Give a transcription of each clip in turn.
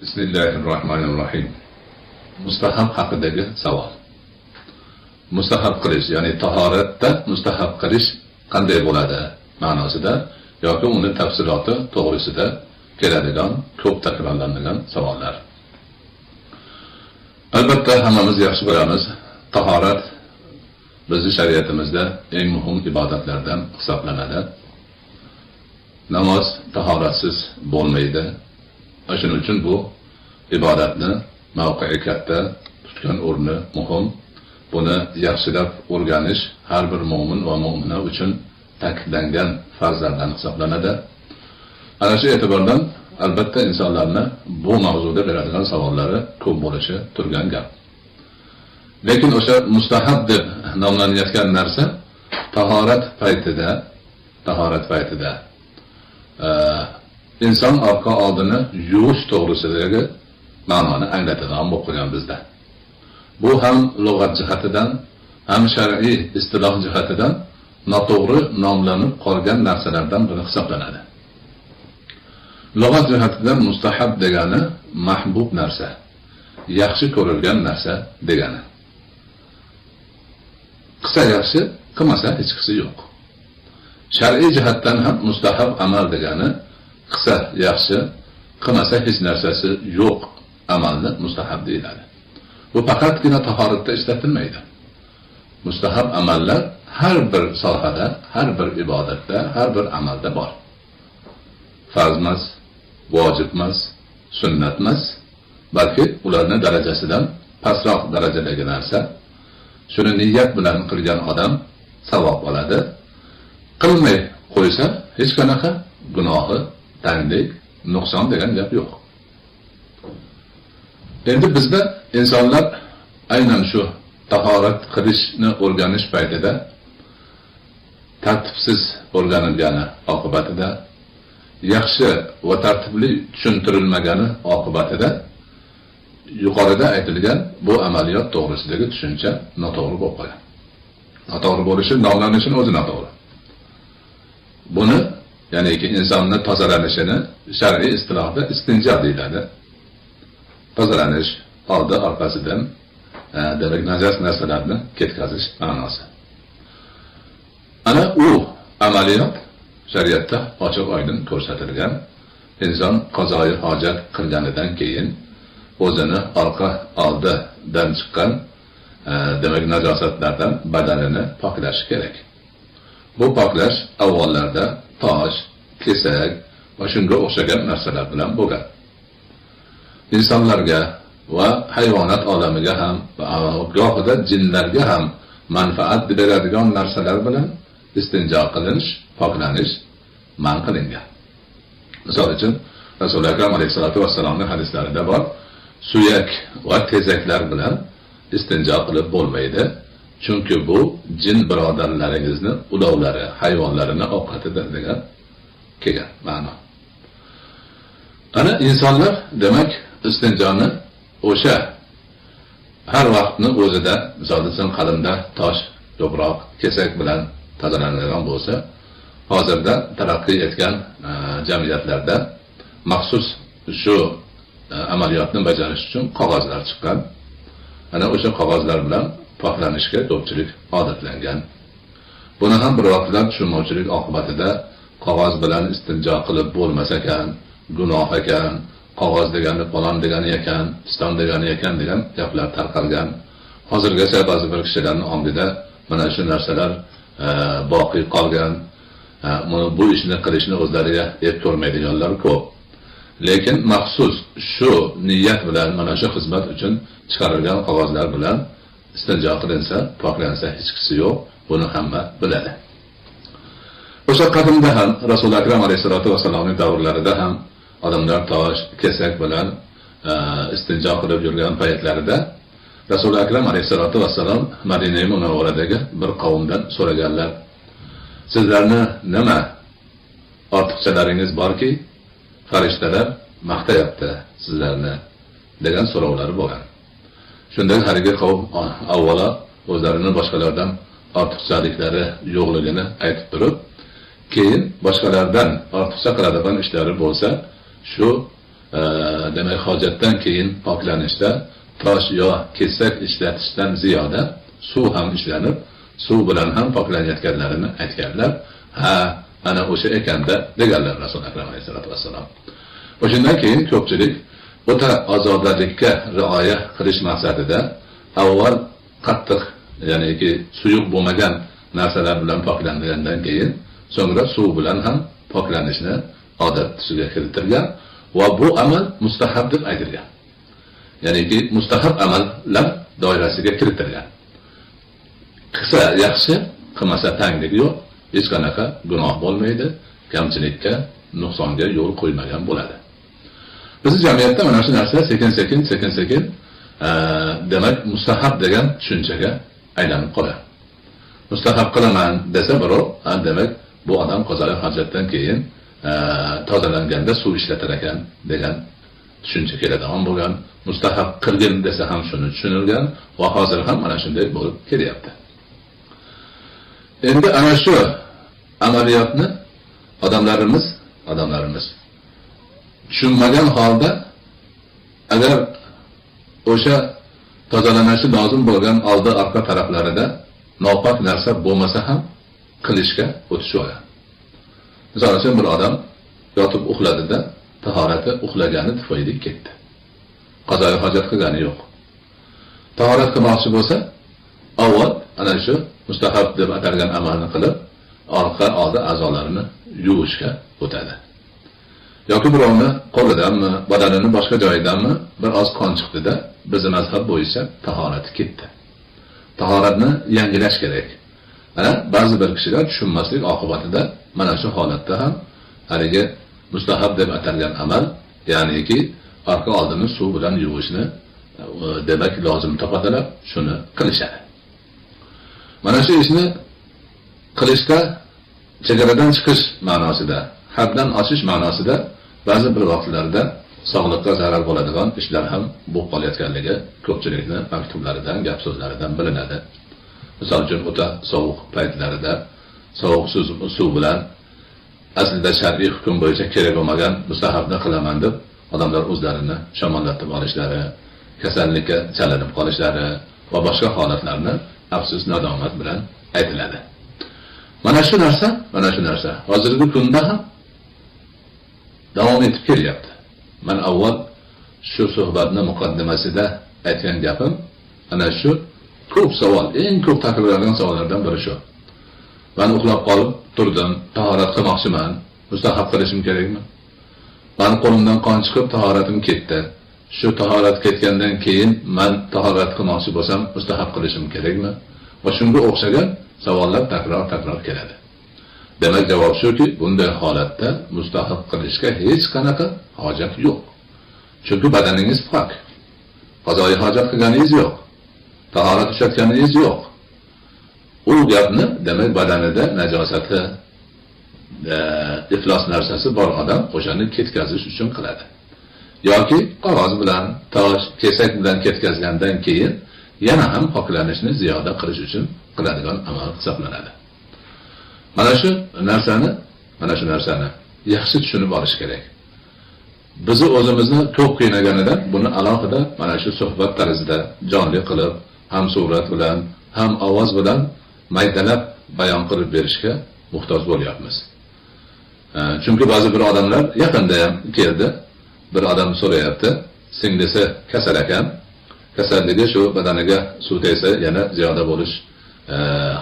Bismillahirrahmanirrahim. Mustahab haqidagi savol. Mustahab qilish, ya'ni tahoratda mustahab qilish qanday bo'ladi ma'nosida yoki uni tafsiloti to'g'risida keladigan ko'p takrorlanadigan savollar. Albatta hammamiz yaxshi bilamiz, tahorat bizning shariatimizda eng muhim ibodatlardan hisoblanadi. Namoz tahoratsiz bo'lmaydi. Shuning uchun bu ibodatni mavqei katta, tutgan o'rni muhim. Buni yaxshilab o'rganish har bir mu'min va mu'mina uchun ta'kidlangan farzlardan hisoblanadi. Ana shu e'tibordan albatta insonlarni bu mavzuda beradigan savollari ko'p bo'lishi turgan gap. Lekin o'sha mustahab deb nomlanayotgan narsa tahorat paytida inson orqa oldini yuvish to'g'risidagi ma'noni anglatadigan bo'lib qolgan bizda. Bu ham lug'at jihatidan, ham shar'iy istiloh jihatidan noto'g'ri nomlanib qolgan narsalardan biri hisoblanadi. Lug'at jihatidan mustahab degani mahbub narsa, yaxshi ko'rilgan narsa degani. Qilsa yaxshi, qilmasa hech qisi yo'q. Shar'iy jihatdan ham mustahab amal degani qilsa yaxshi, qilmasa hech narsasi yo'q amalni mustahab deyiladi. Bu faqatgina tahoratda ishlatilmaydi. Mustahab amallar har bir sohada, har bir ibodatda, har bir amalda bor. Farz emas, vojib emas, sunnat emas, balki ularning darajasidan pastroq darajadagi narsa. Shuni niyat bilan qilgan odam savob oladi. Qilmay qo'ysa hech qanaqa gunohi, tanglik, nuqson degan gap yo'q. Endi bizda insonlar aynan shu tahorat qilishni o'rganish paytida tartibsiz o'rganilgani oqibatida, yaxshi va tartibli tushuntirilmagani oqibatida yuqorida aytilgan bu amaliyot to'g'risidagi tushuncha noto'g'ri bo'lib qolgan. Noto'g'ri bo'lishi nomlanishini o'zi noto'g'ri. Buni, ya'niki insonning tozalanishini shar'iy istilohda istinjo deyiladi. Tozalanish, oldi orqasidan demak najas narsalarni ketkazish ma'nosi. Ana u amaliyot shariatda ochiq oydin ko'rsatilgan. Inson qazoi hojat qilganidan keyin o'zini oldidan chiqqan demak najosatlardan badanini poklashi kerak. Bu poklash avvallarda tosh, kesak va shunga o'xshagan narsalar bilan bo'lgan. İnsanlarga va hayvonot olamiga ham va gohida jinlarga ham manfaat beradigan narsalar bilan istinjo qilinish, poklanish man qilingan. Misol uchun Rasululloh akram alayhisolatu vassalomning hadislarida bor, suyak va tezaklar bilan istinjo qilib bo'lmaydi. Chunki bu jin birodarlaringizni ulovlari, hayvonlarini ovqatidir degan kelgan ma'no. Ana insonlar demak istinjoni o'sha har vaqtni o'zida, misol uchun qalimda tosh, to'proq, kesak bilan tozalanadigan bo'lsa, hozirda taraqqiy etgan jamiyatlarda maxsus shu amaliyotni bajarish uchun qog'ozlar chiqqan. Ana o'sha qog'ozlar bilan poklanishga ko'pchilik odatlangan. Buni ham bir vaqtlar tushunmovchilik oqibatida qog'oz bilan istinjo qilib bo'lmas ekan, gunoh ekan, qog'oz degani falon degani ekan, piston degani ekan degan gaplar tarqalgan. Hozirgacha ba'zi bir kishilarning ongida mana shu narsalar boqiy qolgan. Bu ishni qilishni o'zlariga ep ko'rmaydiganlar ko'p. Lekin maxsus shu niyat bilan mana shu xizmat uchun chiqarilgan qog'ozlar bilan istinjo qilinsa, poklansa hech qisi yo'q. Buni hamma biladi. O'sha qadimda ham Rasululloh akram alayhisolatu vasallamning davrlarida ham odamlar tosh, kesak bilan istinjo qilib yurgan paytlarida Rasululloh akram alayhisolatu vasallam Madina-i Munavvaradagi bir qavmdan so'raganlar: "Sizlarni nima ortiqchalaringiz borki, farishtalar maqtayapti sizlarni?" degan so'rovlari bo'lgan. Shundan haligi qavm avvalo o'zlarining boshqalardan ortiqchaliklari yo'qligini aytib turib, keyin boshqalardan ortiqcha qiladigan ishlari bo'lsa, shu demak hojatdan keyin poklanishda tosh yo kesak ishlatishdan ziyoda suv ham ishlanib, suv bilan ham poklanayotganlarini aytganlar. Ha, ana o'sha ekanda deganlar Rasul akram alayhisolatu vassalom. O'shandan keyin ko'pchilik o'ta ozodalikka rioya qilish maqsadida avval qattiq, ya'niki suyuq bo'lmagan narsalar bilan poklangandan keyin so'ngra suv bilan ham poklanishni odat tusiga keltirgan va bu amal mustahab deb aytilgan. Ya'niki mustahab amallar doirasiga kiritilgan. Qilsa yaxshi, qilmasa tanglik yo'q, hech qanaqa gunoh bo'lmaydi, kamchilikka, nuqsonga yo'l qo'ymagan bo'ladi. Biz jamiyatda mana shu narsa sekin-sekin demak mustahab degan tushunchaga aylanib qoladi. Mustahab qilaman desa birov, demak bu odam qazoyi hojatdan keyin tozalanganda suv ishlatar ekan degan tushuncha keladigan bo'lgan. Mustahab qilgin desa ham shuni tushunilgan va hozir ham mana shunday bo'lib kelyapti. Endi ana shu amaliyotni odamlarimiz tushunmagan holda agar o'sha tozalanishi lozim bo'lgan oldi orqa taraflarida nopok narsa bo'lmasa ham qilishga o'tishadi. Misol uchun bir odam yotib uxladida tahorati uxlagani tufayli ketdi. Qazoyi hojat qilgani yo'q. Tahorat qilmoqchi bo'lsa, avval ana shu mustahab deb atalgan amalni qilib, orqa oldi a'zolarini yuvishga o'tadi. Yoki birovni qo'lidanmi, badanini boshqa joyidanmi bir oz qon chiqdi-da, bizning mazhab bo'yicha tahorati ketdi. Tahoratni yangilash kerak. Mana ba'zi bir kishilar tushunmaslik oqibatida mana shu holatda ham haligi mustahab deb atalgan amal, ya'niki orqa oldini suv bilan yuvishni demak lozim topadilar, shuni qilishadi. Mana shu ishni qilishda chegaradan chiqish ma'nosida, haddan oshish ma'nosida ba'zi bir vaqtlarda sog'liqqa zarar bo'ladigan ishlar ham bo'lib qolayotganligi ko'pchilikni maktublaridan, gap so'zlaridan bilinadi. Misol uchun o'ta sovuq paytlarida sovuq suv bilan aslida shar'iy hukm bo'yicha kerak bo'lmagan mustahabni qilaman deb odamlar o'zlarini shamollatib olishlari, kasallikka chalinib qolishlari va boshqa holatlarni afsus nadomat bilan aytiladi. Mana shu narsa hozirgi kunda ham davom etib kelyapti. Men avval shu suhbatni muqaddimasida aytgan gapim ana shu ko'p savol, eng ko'p takrorlangan savollardan biri shu. Men uxlab qolib turdim, tahorat qilmoqchiman, mustahab qilishim kerakmi? Men qo'limdan qon chiqib tahoratim ketdi. Shu tahorat ketgandan keyin men tahorat qilmoqchi bo'lsam, mustahab qilishim kerakmi? Va shunga o'xshagan savollar takror keladi. Demak javob shuki, bunday holatda mustahab qilishga hech qanaqa hojat yo'q. Chunki badaningiz pok. Qazoyi hojat qilganingiz yo'q. Tahorat ushatganingiz yo'q. U gapni demak badanida najosati, iflos narsasi bor odam o'shani ketkazish uchun qiladi. Yoki qog'oz bilan, tosh, kesak bilan ketkazgandan keyin yana ham poklanishni ziyoda qilish uchun qiladigan amal hisoblanadi. Mana shu narsani yaxshi tushunib olish kerak. Bizni o'zimizni ko'p qiynaganidan buni alohida mana shu suhbat tarzida jonli qilib, ham surat bilan, ham ovoz bilan maydalab bayon qilib berishga muhtoj bo'lyapmiz. Chunki ba'zi bir odamlar yaqinda ham keldi, bir odam so'rayapti, singlisi kasal ekan, kasalligi shu badaniga suv tegsa yana ziyoda bo'lish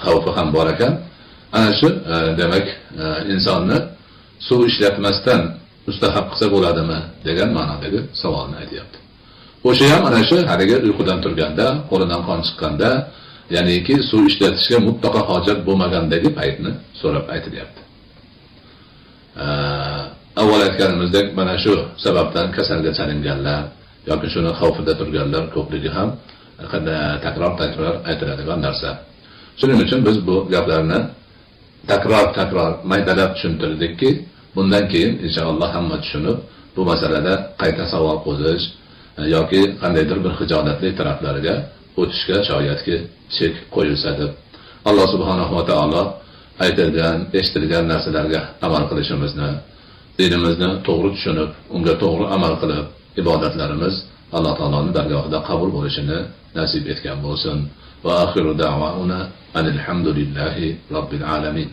xavfi ham bor ekan. Ana shu demak insonni suv ishlatmasdan mustahab qilsa bo'ladimi degan ma'nodagi savolni aytyapti. O'sha ham ana shu haligi uyqudan turganda, qo'lidan qon chiqqanda, ya'niki suv ishlatishga mutlaqo hojat bo'lmagandagi paytni so'rab aytilyapti. Avval aytganimizdek mana shu sababdan kasalga chalinganlar yoki shuni xavfida turganlar ko'pligi ham takror aytiladigan narsa. Shuning uchun biz bu gaplarni takror maydalab tushuntirdikki, bundan keyin inshaalloh hamma tushunib, bu masalada qayta savol qo'yish yoki qandaydir bir hijolatli taraflariga o'tishga shoyatki chek qo'yilsa deb Alloh subhanahu va taolo aytilgan, eshitilgan narsalarga amal qilishimizni, dinimizni to'g'ri tushunib, unga to'g'ri amal qilib, ibodatlarimiz Alloh taoloning dargohida qabul bo'lishini nasib etgan bo'lsin. Va axiru da'vauna alhamdulillahi robbil alamin.